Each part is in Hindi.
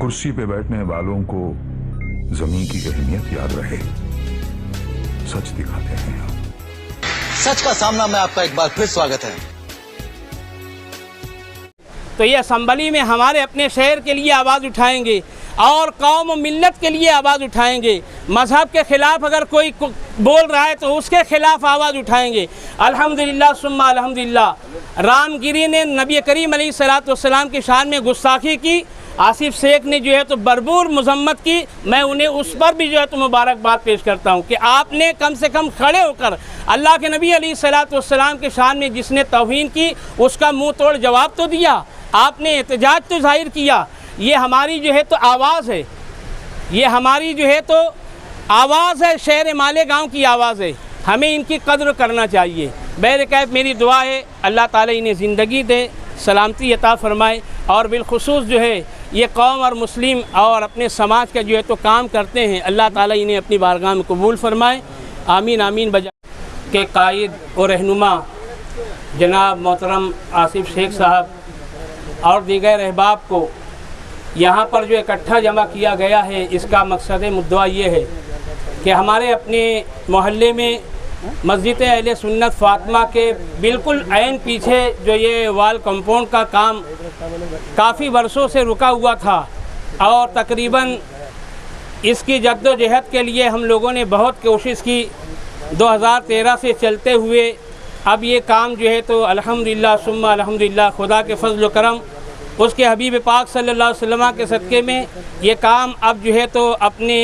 कुर्सी पे बैठने वालों को जमीन की अहमियत याद रहे, सच दिखाते हैं हम। सच का सामना में आपका एक बार फिर स्वागत है। तो ये असम्बली में हमारे अपने शहर के लिए आवाज़ उठाएंगे और कौम और मिल्लत के लिए आवाज़ उठाएंगे। मज़हब के ख़िलाफ़ अगर कोई बोल रहा है तो उसके ख़िलाफ़ आवाज़ उठाएंगे। अल्हम्दुलिल्लाह सुम्मा अल्हम्दुलिल्लाह। रामगिरी ने नबी करीम अलैहिस्सलाम की शान में गुस्ताखी की, आसिफ शेख ने जो है तो भरपूर मजम्मत की। मैं उन्हें उस पर भी जो है तो मुबारकबाद पेश करता हूँ कि आपने कम से कम खड़े होकर अल्लाह के नबी अलैहिस्सलाम के शान में जिसने तौहीन की उसका मुँह तोड़ जवाब तो दिया, आपने एहतजाज तो जाहिर किया। ये हमारी जो है तो आवाज़ है, ये हमारी जो है तो आवाज़ है, शहर मालेगांव की आवाज़ है, हमें इनकी कद्र करना चाहिए। बहरकैफ मेरी दुआ है अल्लाह ताला इन्हें ज़िंदगी दे, सलामती अता फ़रमाए और बिलखुसूस जो है ये कौम और मुस्लिम और अपने समाज का जो है तो काम करते हैं, अल्लाह ताला इन्हें अपनी बारगाह में कबूल फ़रमाए। आमीन आमीन। बजा के कायद और रहनुमा जनाब मोहतरम आसिफ शेख साहब और दीगर अहबाब को यहाँ पर जो इकट्ठा जमा किया गया है, इसका मकसद मुद्दा ये है कि हमारे अपने मोहल्ले में मस्जिद अहले सुन्नत फ़ातिमा के बिल्कुल ऐन पीछे जो ये वाल कंपाउंड का काम काफ़ी वर्षों से रुका हुआ था और तकरीबन इसकी जद्दोजहद के लिए हम लोगों ने बहुत कोशिश की। 2013 से चलते हुए अब ये काम जो है तो अल्हम्दुलिल्लाह सुम्मा अल्हम्दुलिल्लाह, खुदा के फजल करम, उसके हबीब पाक सल्लल्लाहु अलैहि वसल्लम के सदक़े में ये काम अब जो है तो अपने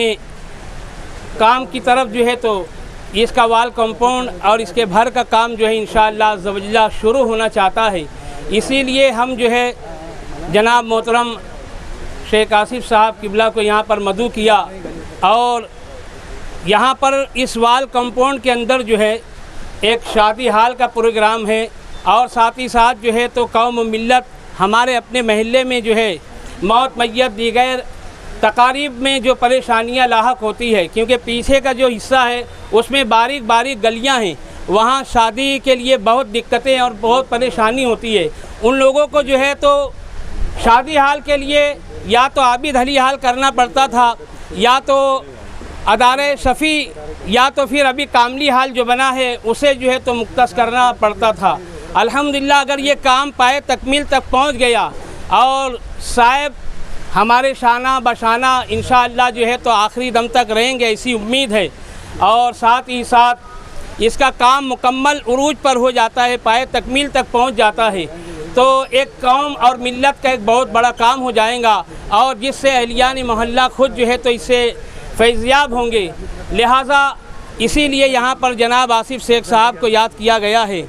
काम की तरफ जो है तो इसका वाल कंपाउंड और इसके भर का काम जो है इंशाअल्लाह ज़वजल्ला शुरू होना चाहता है। इसीलिए हम जो है जनाब मोहतरम शेख आसिफ साहब किबला को यहाँ पर मदऊ किया और यहाँ पर इस वाल कंपाउंड के अंदर जो है एक शादी हाल का प्रोग्राम है और साथ ही साथ जो है तो कौम मिल्लत हमारे अपने महल्ले में जो है मौत मैयत दीगर तकारीब में जो परेशानियां लाहक होती है, क्योंकि पीछे का जो हिस्सा है उसमें बारीक बारीक गलियां हैं, वहाँ शादी के लिए बहुत दिक्कतें और बहुत परेशानी होती है। उन लोगों को जो है तो शादी हाल के लिए या तो आबिद हली हाल करना पड़ता था या तो अदारे शफ़ी या तो फिर अभी कामली हाल जो बना है उसे जो है तो मुख्तस करना पड़ता था। अल्हम्दुलिल्लाह अगर ये काम पाए तकमील तक पहुंच गया और साहब हमारे शाना बशाना इंशाअल्लाह जो है तो आखिरी दम तक रहेंगे, ऐसी उम्मीद है। और साथ ही साथ इसका काम मुकम्मल उरूज पर हो जाता है, पाए तकमील तक पहुंच जाता है तो एक कौम और मिल्लत का एक बहुत बड़ा काम हो जाएगा और जिससे अहलियान मोहल्ला खुद जो है तो इससे फैज़याब होंगे। लिहाजा इसीलिए यहाँ पर जनाब आसिफ शेख साहब को याद किया गया है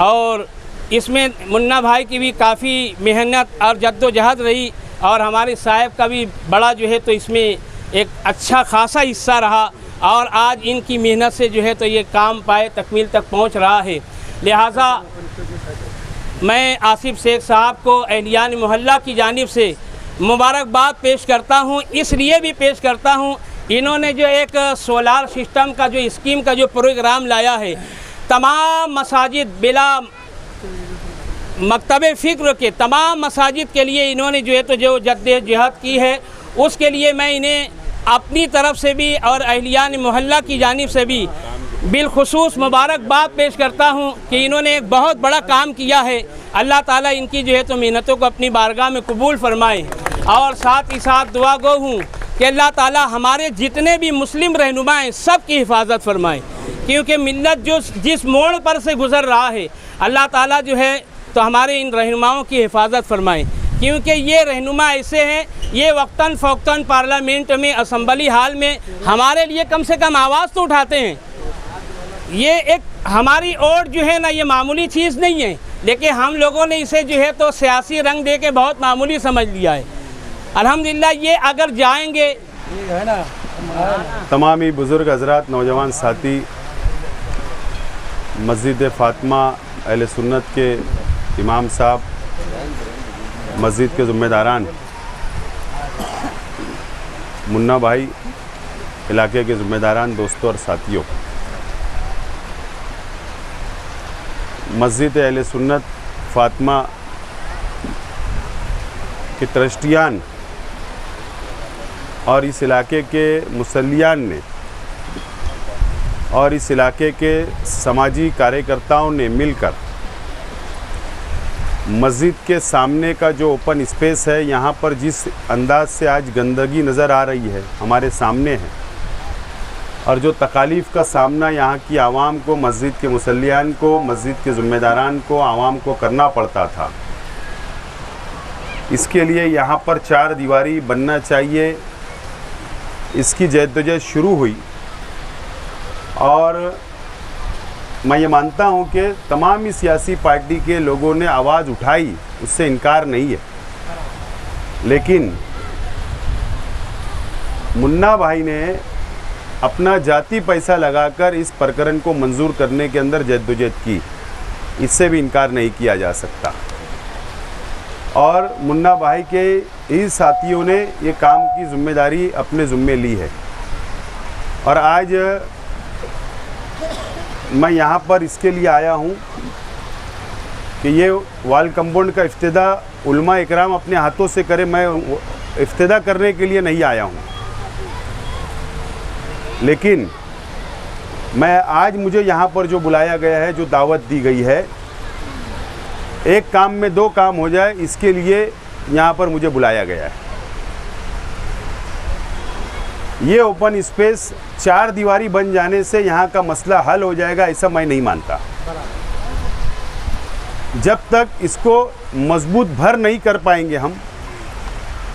और इसमें मुन्ना भाई की भी काफ़ी मेहनत और जद्दोजहद रही और हमारे साहब का भी बड़ा जो है तो इसमें एक अच्छा खासा हिस्सा रहा और आज इनकी मेहनत से जो है तो ये काम पाए तकमील तक पहुँच रहा है। लिहाजा मैं आसिफ शेख साहब को अहलियान मोहल्ला की जानिब से मुबारकबाद पेश करता हूँ। इसलिए भी पेश करता हूँ, इन्होंने जो एक सोलार सिस्टम का जो स्कीम का जो प्रोग्राम लाया है, तमाम मसाजिद बिला मकतब फ़िक्र के तमाम मसाजिद के लिए इन्होंने जो है तो जो जद्दोजहद की है, उसके लिए मैं इन्हें अपनी तरफ से भी और अहलियान मोहल्ला की जानिब से भी बिलखुसूस मुबारकबाद पेश करता हूँ कि इन्होंने एक बहुत बड़ा काम किया है। अल्लाह ताला इनकी जो है तो मेहनतों को अपनी बारगाह में कबूल फरमाए और साथ ही साथ दुआ गो हूँ कि अल्लाह ताला हमारे जितने भी मुस्लिम रहनुमा हैं सब की हिफाजत फरमाए, क्योंकि मिल्लत जो जिस मोड़ पर से गुज़र रहा है अल्लाह ताला जो है तो हमारे इन रहनुमाओं की हिफाजत फरमाए, क्योंकि ये रहनुमा ऐसे हैं, ये वक्तन फ़ौक्तन पार्लियामेंट में असम्बली हाल में हमारे लिए कम से कम आवाज़ तो उठाते हैं। ये एक हमारी ओट जो है ना, ये मामूली चीज़ नहीं है, लेकिन हम लोगों ने इसे जो है तो सियासी रंग दे के बहुत मामूली समझ लिया है। अल्हम्दुलिल्लाह ये अगर जाएंगे तमाम ही बुज़ुर्ग हज़रात, नौजवान साथी, मस्जिद फ़ातिमा अहले सुन्नत के इमाम साहब, मस्जिद के ज़िम्मेदारान, मुन्ना भाई, इलाके के ज़िम्मेदारान, दोस्तों और साथियों, मस्जिद अहले सुन्नत फ़ातिमा के ट्रस्टियान और इस इलाके के मुसल्लियान ने और इस इलाके के समाजी कार्यकर्ताओं ने मिलकर मस्जिद के सामने का जो ओपन स्पेस है, यहाँ पर जिस अंदाज से आज गंदगी नज़र आ रही है हमारे सामने है, और जो तकालीफ़ का सामना यहाँ की आवाम को, मस्जिद के मुसल्लियान को, मस्जिद के ज़िम्मेदारान को, आवाम को करना पड़ता था, इसके लिए यहाँ पर 4 दीवारी बनना चाहिए। इसकी जद्दोजहद शुरू हुई और मैं ये मानता हूँ कि तमाम ही सियासी पार्टी के लोगों ने आवाज़ उठाई, उससे इनकार नहीं है, लेकिन मुन्ना भाई ने अपना जाती पैसा लगाकर इस प्रकरण को मंजूर करने के अंदर जद्दोजहद की, इससे भी इनकार नहीं किया जा सकता। और मुन्ना भाई के ही साथियों ने ये काम की जिम्मेदारी अपने ज़िम्मे ली है और आज मैं यहाँ पर इसके लिए आया हूँ कि ये वाल कंपाउंड का इफ्तिदा उलमा इकराम अपने हाथों से करे, मैं इफ्तिदा करने के लिए नहीं आया हूँ। लेकिन मैं आज मुझे यहाँ पर जो बुलाया गया है, जो दावत दी गई है, एक काम में 2 काम हो जाए, इसके लिए यहाँ पर मुझे बुलाया गया है। ये ओपन स्पेस 4 दीवारी बन जाने से यहाँ का मसला हल हो जाएगा, ऐसा मैं नहीं मानता। जब तक इसको मजबूत भर नहीं कर पाएंगे हम,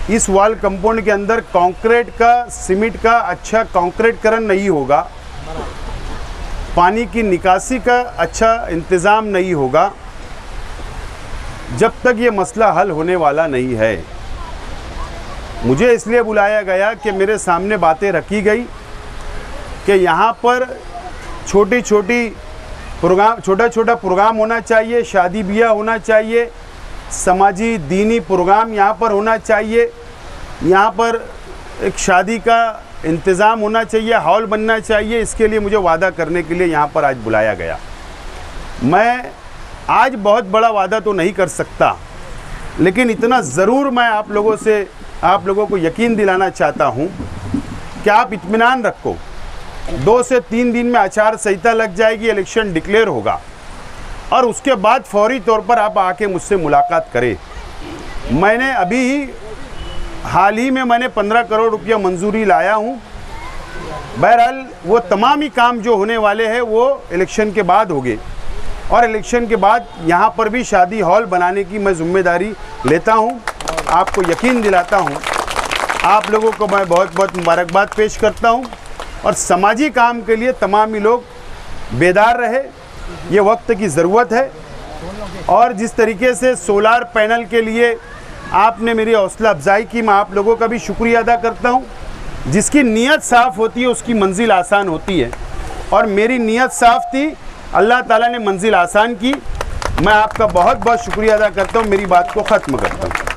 इस वॉल कंपाउंड के अंदर कंक्रीट का, सीमेंट का अच्छा कंक्रीटकरण नहीं होगा, पानी की निकासी का अच्छा इंतज़ाम नहीं होगा, जब तक ये मसला हल होने वाला नहीं है। मुझे इसलिए बुलाया गया कि मेरे सामने बातें रखी गई कि यहाँ पर छोटा छोटा प्रोग्राम होना चाहिए, शादी ब्याह होना चाहिए, समाजी दीनी प्रोग्राम यहाँ पर होना चाहिए, यहाँ पर एक शादी का इंतज़ाम होना चाहिए, हॉल बनना चाहिए। इसके लिए मुझे वादा करने के लिए यहाँ पर आज बुलाया गया। मैं आज बहुत बड़ा वादा तो नहीं कर सकता, लेकिन इतना ज़रूर मैं आप लोगों को यकीन दिलाना चाहता हूँ कि आप इत्मीनान रखो, 2 से 3 दिन में आचार संहिता लग जाएगी, इलेक्शन डिक्लेयर होगा और उसके बाद फौरी तौर पर आप आके मुझसे मुलाकात करें। मैंने अभी हाल ही में 15 करोड़ रुपया मंजूरी लाया हूँ। बहरहाल वो तमाम ही काम जो होने वाले हैं वो इलेक्शन के बाद होंगे और इलेक्शन के बाद यहाँ पर भी शादी हॉल बनाने की मैं जिम्मेदारी लेता हूँ। आपको यकीन दिलाता हूँ, आप लोगों को मैं बहुत बहुत मुबारकबाद पेश करता हूँ और समाजी काम के लिए तमाम ही लोग बेदार रहे, ये वक्त की ज़रूरत है। और जिस तरीके से सोलार पैनल के लिए आपने मेरी हौसला अफजाई की, मैं आप लोगों का भी शुक्रिया अदा करता हूँ। जिसकी नीयत साफ़ होती है उसकी मंजिल आसान होती है और मेरी नीयत साफ़ थी, अल्लाह ताला ने मंजिल आसान की। मैं आपका बहुत बहुत शुक्रिया अदा करता हूँ। मेरी बात को ख़त्म करता हूँ।